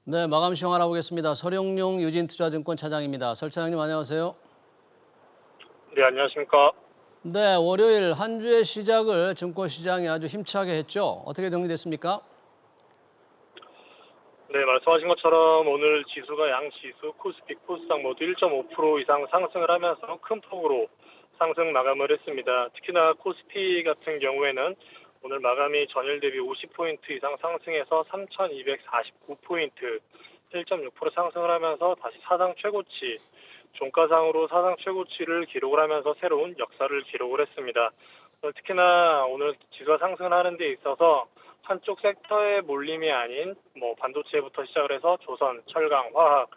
네, 마감 시황 알아보겠습니다. 설영용 유진투자증권 차장입니다. 설 차장님 안녕하세요. 네, 안녕하십니까. 네, 월요일 한 주의 시작을 증권시장이 아주 힘차게 했죠. 어떻게 정리됐습니까? 네, 말씀하신 것처럼 오늘 지수가 양지수, 코스피, 코스닥 모두 1.5% 이상 상승을 하면서 큰 폭으로 상승 마감을 했습니다. 특히나 코스피 같은 경우에는 오늘 마감이 전일 대비 50포인트 이상 상승해서 3,249포인트, 1.6% 상승을 하면서 다시 사상 최고치, 종가상으로 사상 최고치를 기록을 하면서 새로운 역사를 기록을 했습니다. 특히나 오늘 지수가 상승을 하는 데 있어서 한쪽 섹터의 몰림이 아닌 반도체부터 시작을 해서 조선, 철강, 화학,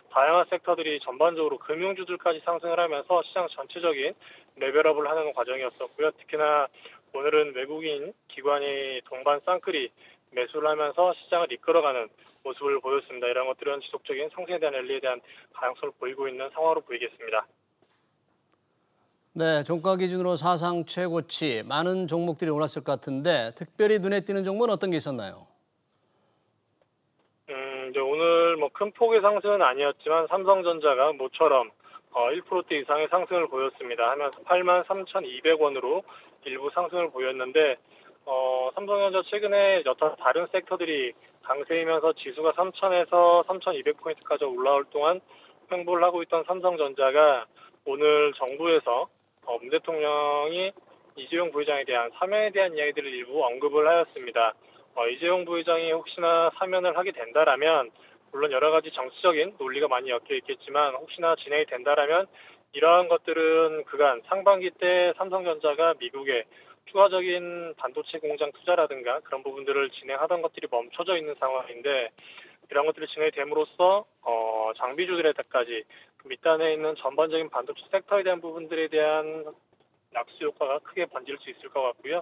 다양한 섹터들이 전반적으로 금융주들까지 상승을 하면서 시장 전체적인 레벨업을 하는 과정이었었고요. 특히나 오늘은 외국인 기관이 동반 쌍끌이 매수를 하면서 시장을 이끌어가는 모습을 보였습니다. 이런 것들은 지속적인 상승에 대한 랠리에 대한 가능성을 보이고 있는 상황으로 보이겠습니다. 네, 종가 기준으로 사상 최고치 많은 종목들이 올랐을 것 같은데 특별히 눈에 띄는 종목은 어떤 게 있었나요? 이제 오늘 큰 폭의 상승은 아니었지만 삼성전자가 모처럼 1%대 이상의 상승을 보였습니다. 하면서 83,200원으로 일부 상승을 보였는데 삼성전자 최근에 여타 다른 섹터들이 강세이면서 지수가 3,000에서 3,200포인트까지 올라올 동안 횡보를 하고 있던 삼성전자가 오늘 정부에서 문 대통령이 이재용 부회장에 대한 사면에 대한 이야기들을 일부 언급을 하였습니다. 이재용 부회장이 혹시나 사면을 하게 된다라면 물론 여러 가지 정치적인 논리가 많이 엮여 있겠지만 혹시나 진행이 된다라면 이러한 것들은 그간 상반기 때 삼성전자가 미국에 추가적인 반도체 공장 투자라든가 그런 부분들을 진행하던 것들이 멈춰져 있는 상황인데 이런 것들이 진행이 됨으로써 장비주들에까지 그 밑단에 있는 전반적인 반도체 섹터에 대한 부분들에 대한 낙수 효과가 크게 번질 수 있을 것 같고요.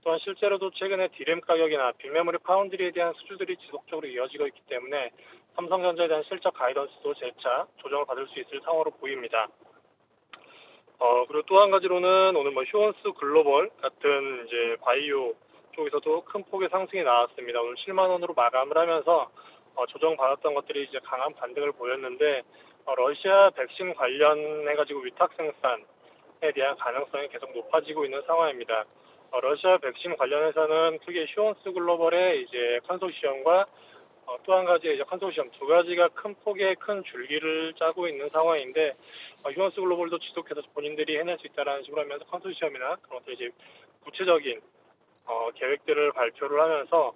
또한 실제로도 최근에 디램 가격이나 빅메모리 파운드리에 대한 수주들이 지속적으로 이어지고 있기 때문에 삼성전자에 대한 실적 가이던스도 재차 조정을 받을 수 있을 상황으로 보입니다. 그리고 또 한 가지로는 오늘 휴원스 글로벌 같은 이제 바이오 쪽에서도 큰 폭의 상승이 나왔습니다. 오늘 7만 원으로 마감을 하면서 조정받았던 것들이 이제 강한 반등을 보였는데 러시아 백신 관련해가지고 위탁 생산에 대한 가능성이 계속 높아지고 있는 상황입니다. 러시아 백신 관련해서는 크게 휴원스 글로벌의 이제 컨소시엄과 또 한 가지 이제 컨소시엄 두 가지가 큰 폭의 큰 줄기를 짜고 있는 상황인데 휴원스 글로벌도 지속해서 본인들이 해낼 수 있다라는 식으로 하면서 컨소시엄이나 그런 것들 이제 구체적인 계획들을 발표를 하면서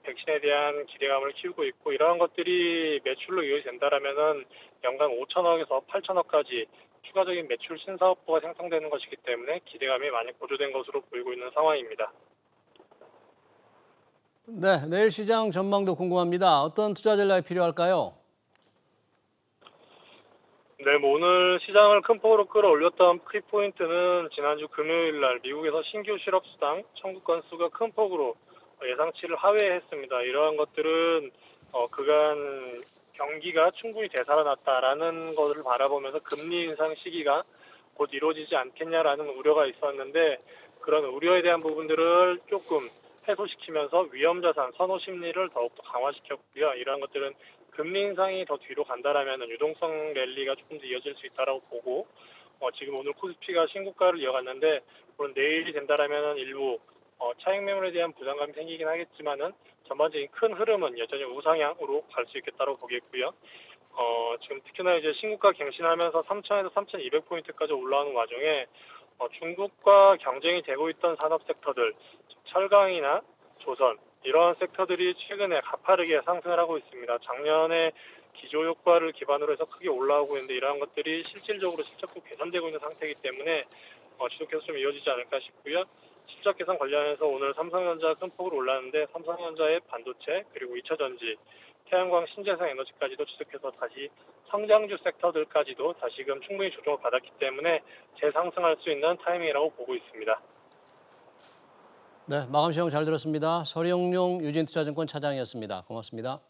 백신에 대한 기대감을 키우고 있고 이러한 것들이 매출로 이어진다라면은 연간 5천억에서 8천억까지 추가적인 매출 신사업부가 생성되는 것이기 때문에 기대감이 많이 고조된 것으로 보이고 있는 상황입니다. 네, 내일 시장 전망도 궁금합니다. 어떤 투자 전략이 필요할까요? 네, 오늘 시장을 큰 폭으로 끌어올렸던 키포인트는 지난주 금요일 날 미국에서 신규 실업수당 청구 건수가 큰 폭으로 예상치를 하회했습니다. 이러한 것들은 그간 경기가 충분히 되살아났다라는 것을 바라보면서 금리 인상 시기가 곧 이루어지지 않겠냐라는 우려가 있었는데 그런 우려에 대한 부분들을 조금 해소시키면서 위험자산 선호 심리를 더욱더 강화시켰고요. 이러한 것들은 금리 인상이 더 뒤로 간다라면 유동성 랠리가 조금 더 이어질 수 있다라고 보고 지금 오늘 코스피가 신고가를 이어갔는데 물론 내일이 된다라면 일부 차익 매물에 대한 부담감이 생기긴 하겠지만은 전반적인 큰 흐름은 여전히 우상향으로 갈 수 있겠다고 보겠고요. 지금 특히나 이제 신고가 갱신하면서 3,000에서 3,200포인트까지 올라오는 와중에 중국과 경쟁이 되고 있던 산업 섹터들, 철강이나 조선 이러한 섹터들이 최근에 가파르게 상승을 하고 있습니다. 작년에 기조 효과를 기반으로 해서 크게 올라오고 있는데 이러한 것들이 실질적으로 실적도 개선되고 있는 상태이기 때문에 지속해서 좀 이어지지 않을까 싶고요. 실적 개선 관련해서 오늘 삼성전자 큰 폭으로 올랐는데 삼성전자의 반도체 그리고 2차전지, 태양광, 신재생 에너지까지도 지속해서 다시 성장주 섹터들까지도 다시금 충분히 조정을 받았기 때문에 재상승할 수 있는 타이밍이라고 보고 있습니다. 네, 마감 시황 잘 들었습니다. 설영용 유진투자증권 차장이었습니다. 고맙습니다.